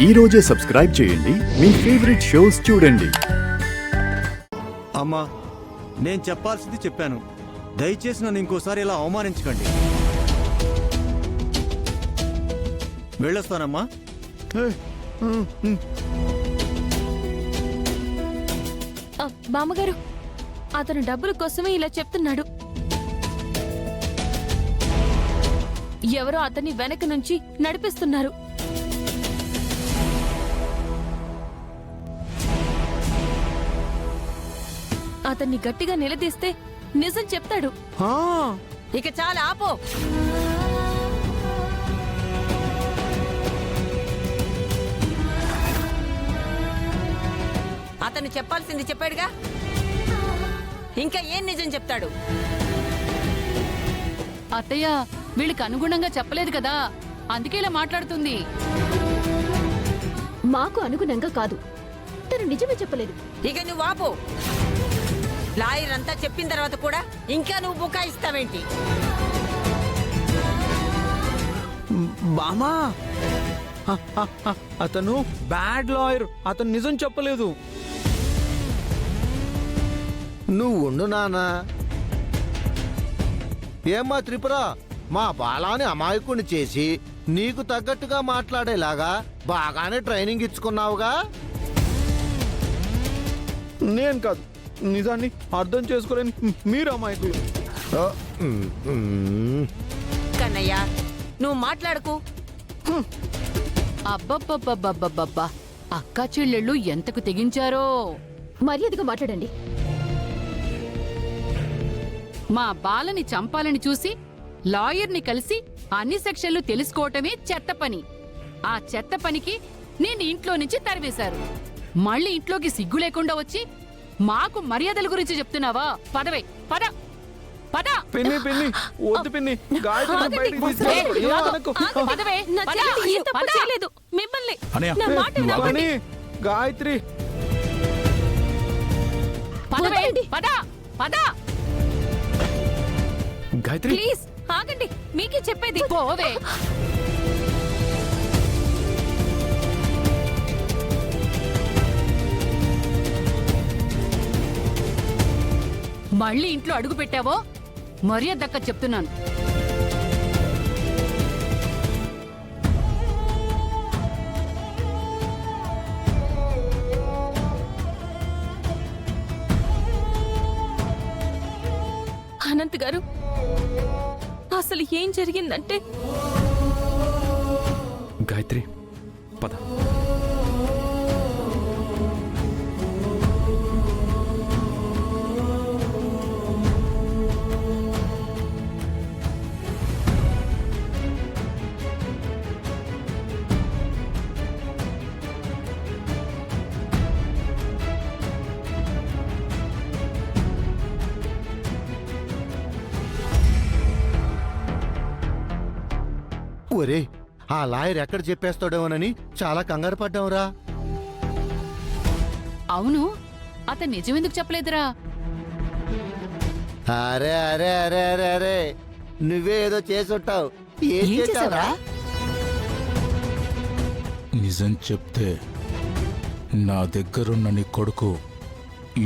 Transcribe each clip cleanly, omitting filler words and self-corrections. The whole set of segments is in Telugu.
ఈ రోజే సబ్స్క్రైబ్ చేయండి మీ ఫేవరెట్ షోస్ చూడండి. అమ్మా, నేను చెప్పాల్సింది చెప్పాను. దయచేసి నన్ను ఇంకోసారి ఇలా అవమానించకండి. వెళ్ళొస్తానమ్మా. బామ్మగారు, అతను డబ్బుల కోసమే ఇలా చెప్తున్నాడు. ఎవరో అతన్ని వెనక నుంచి నడిపిస్తున్నారు. అతన్ని గట్టిగా నిలదీస్తే నిజం చెప్తాడు. ఇక చాలా ఆపో. అతను చెప్పాల్సింది చెప్పాడుగా, ఇంకా ఏం నిజం చెప్తాడు? అత్తయ్య వీళ్ళకి అనుగుణంగా చెప్పలేదు కదా, అందుకే ఇలా మాట్లాడుతుంది. మాకు అనుగుణంగా కాదు, తను నిజమే చెప్పలేదు. ఇక నువ్వు ఆపో. లాయర్ అంతా చెప్పిన తర్వాత కూడా ఇంకా నువ్వు బుకాయిస్తావేంటి? బామా, అతను బ్యాడ్ లాయర్, అతను నిజం చెప్పలేదు. నువ్వు ఉండు నానా. ఏమ్మా త్రిపుర, మా బాలాని అమాయకుని చేసి నీకు తగ్గట్టుగా మాట్లాడేలాగా బాగానే ట్రైనింగ్ ఇచ్చుకున్నావుగా. నేను కాదు, నిజాన్ని అర్థం చేసుకోలేని మీరు అమాయకులు. కన్నయ్య, నువ్వు మాట్లాడకు. అబ్బబ్బబ్బబ్బబ్బబ్బా, అక్కా చెల్లెళ్ళు ఎంతకు తెగించారో. మర్యాదగా మాట్లాడండి. మా బాలని చంపాలని చూసి లాయర్ని కలిసి అన్ని సెక్షన్లు తెలుసుకోవటమే చెత్త పని. ఆ చెత్త పనికి నేను ఇంట్లో నుంచి తరివేశారు. మళ్ళీ ఇంట్లోకి సిగ్గు లేకుండా వచ్చి మాకు మర్యాదల గురించి చెప్తున్నావా? పదవే, పద పద. పిన్ని పిన్ని వద్దు పిన్ని, గాయత్రిని బయటికి తీసుకెళ్ళు. ఏమనకు. పదవే, నా పద, చెల్లికి ఏం తప్పు పద. చేయలేదు. మిమ్మల్ని అనయ్య, నా మాట పని, వినండి. గాయత్రి పదవే, వదలండి. పద పద. గాయత్రి ప్లీజ్ ఆగండి, మీకే చెప్పేది. పోవే. మళ్ళీ ఇంట్లో అడుగు పెట్టావో మర్యాద దక్క చెప్తున్నాను. అనంత్ గారు, అసలు ఏం జరిగిందంటే, గాయత్రి పద. ఒరే, ఆ లాయర్ ఎక్కడ చెప్పేస్తాడోనని చాలా కంగారు పడ్డావురా. అవును, అతను నిజమెందుకు చెప్పలేదురా? అరే అరే అరే అరే అరే, నువ్వే ఏదో చేసుంటావు. ఏం చేసావురా? నిజం చెప్తే నా దగ్గరున్న నీ కొడుకు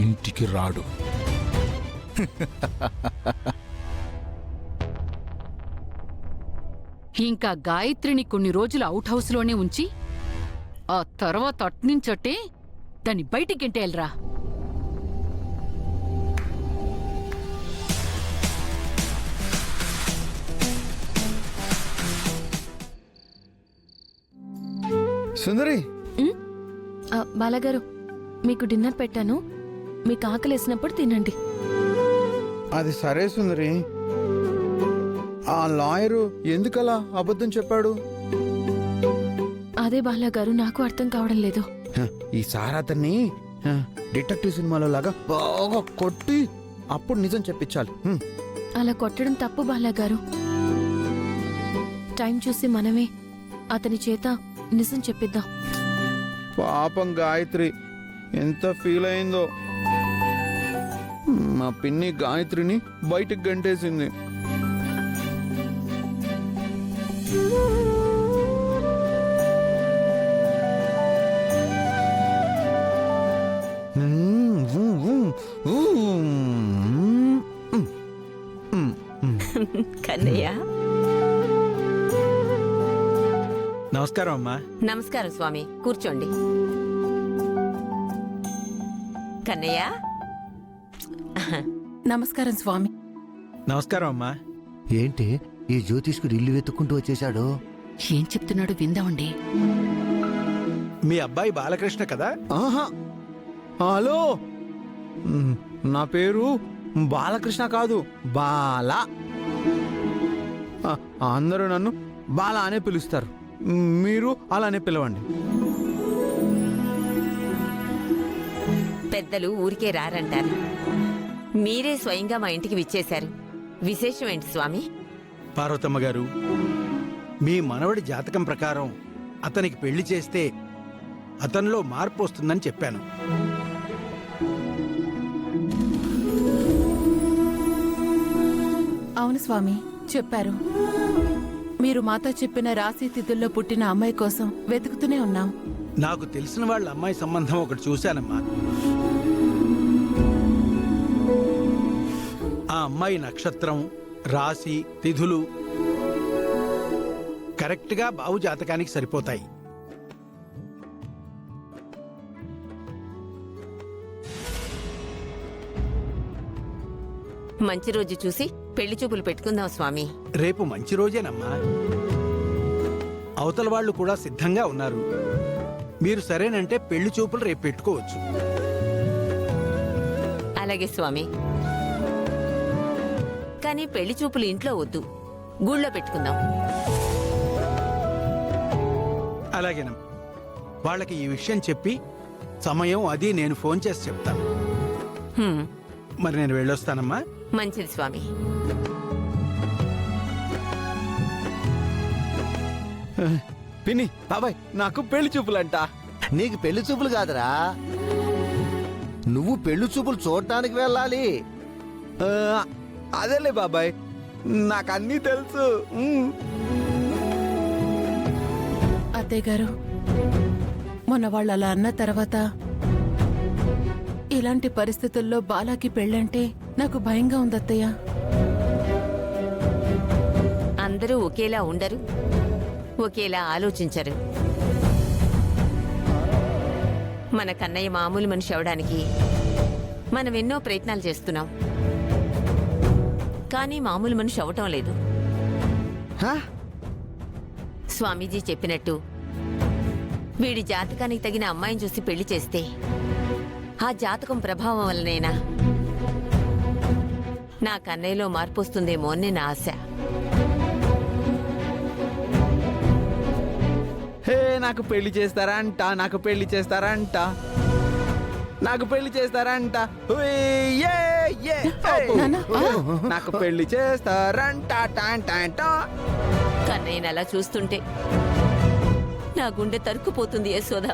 ఇంటికి రాడు. ఇంకా గాయత్రిని కొన్ని రోజులు అవుట్ హౌస్లోనే ఉంచి ఆ తర్వాత అట్నుంచటే దాన్ని బయటికి గెంటేయాలిరా. సుందరి, బాలగారు, మీకు డిన్నర్ పెట్టాను. మీకు ఆకలేసినప్పుడు తినండి. అది సరే సుందరి. ఆ లాయరు ఎందుకలా అబద్ధం చెప్పాడు? అదే బాలగారు, నాకు అర్థం కావడం లేదు. ఈసారి అతన్ని డిటెక్టివ్ సినిమాలో లాగా బాగా కొట్టి అప్పుడు నిజం చెప్పించాలి. అలా కొట్టడం తప్పు బాలగారు. టైం చూసి మనమే అతని చేత నిజం చెప్పిద్దాం. పాపం గాయత్రి ఎంత ఫీల్ అయిందో. మా పిన్ని గాయత్రిని బయటికి గంటేసింది. కన్నయ్య నమస్కారం అమ్మా. నమస్కారం స్వామి, కూర్చోండి. కన్నయ్య నమస్కారం స్వామి. నమస్కారం అమ్మా. ఏంటి ఈ జ్యోతిష్కుడు ఇల్లు వెతుక్కుంటూ వచ్చేసాడు? ఏం చెప్తున్నాడు విందామండి. మీ అబ్బాయి బాలకృష్ణ కదా? ఆహా హలో, నా పేరు బాలకృష్ణ కాదు, బాల. అందరూ నన్ను బాల అనే పిలుస్తారు, మీరు అలానే పిలవండి. పెద్దలు ఊరికే రారంటారు, మీరే స్వయంగా మా ఇంటికి విచ్చేశారు. విశేషం ఏంటి స్వామి? పార్వతమ్మ గారు, మీ మనవడి జాతకం ప్రకారం అతనికి పెళ్లి చేస్తే అతనిలో మార్పు వస్తుందని చెప్పాను. అవును స్వామి, చెప్పారు. మీరు మాతో చెప్పిన రాశి తిథుల్లో పుట్టిన అమ్మాయి కోసం వెతుకుతూనే ఉన్నాం. నాకు తెలిసిన వాళ్ళ అమ్మాయి సంబంధం ఒకటి చూశానమ్మా. ఆ అమ్మాయి నక్షత్రం, రాశి, తిథులు కరెక్ట్గా బావు జాతకానికి సరిపోతాయి. మంచి రోజు చూసి పెళ్లి చూపులు పెట్టుకుందాం స్వామి. రేపు మంచి రోజేనమ్మా. అవతల వాళ్ళు కూడా సిద్ధంగా ఉన్నారు. మీరు సరేనంటే పెళ్లి చూపులు రేపు పెట్టుకోవచ్చు. అలాగే స్వామి, కానీ పెళ్లి చూపులు ఇంట్లో వద్దు, గుళ్ళో పెట్టుకుందాం. అలాగేనమ్మా. వాళ్ళకి ఈ విషయం చెప్పి సమయం అది నేను ఫోన్ చేసి చెప్తాను. హ్మ్, మరి నేను వెళ్ళొస్తానమ్మా. మంచిది స్వామి. పిన్ని, బాబాయ్, నాకు పెళ్లి చూపులంట. నీకు పెళ్లి చూపులు కాదురా, నువ్వు పెళ్లి చూపులు చూడటానికి వెళ్ళాలి. ఆ, అదేలే బాబాయ్, నాకు అన్నీ తెలుసు. అత్తయ్య గారు, మొన్న వాళ్ళు అలా అన్న తర్వాత ఇలాంటి పరిస్థితుల్లో బాలాకి పెళ్ళంటే నాకు భయంగా ఉంది అత్తయ్య. అందరూ ఒకేలా ఉండరు, ఒకేలా ఆలోచించరు. మన కన్నయ్య మామూలు మనిషి అవడానికి మనం ఎన్నో ప్రయత్నాలు చేస్తున్నాం, కానీ మామూలు మనిషి అవటం లేదు. స్వామీజీ చెప్పినట్టు వీడి జాతకానికి తగిన అమ్మాయిని చూసి పెళ్లి చేస్తే ఆ జాతకం ప్రభావం వల్లనేనా నా కన్నయ్యలో మార్పు వస్తుందేమో అని నా ఆశ. హే, నాకు పెళ్లి చేస్తారంట, నాకు పెళ్లి చేస్తారంట, నాకు పెళ్లి చేస్తారంట. ఉయ్, యే, యే, హే. నాకు పెళ్లి చేస్తారంట. టాన్, టాన్, టా. కన్నయ్యని అలా చూస్తుంటే నా గుండె తరుక్కుపోతుంది యశోద.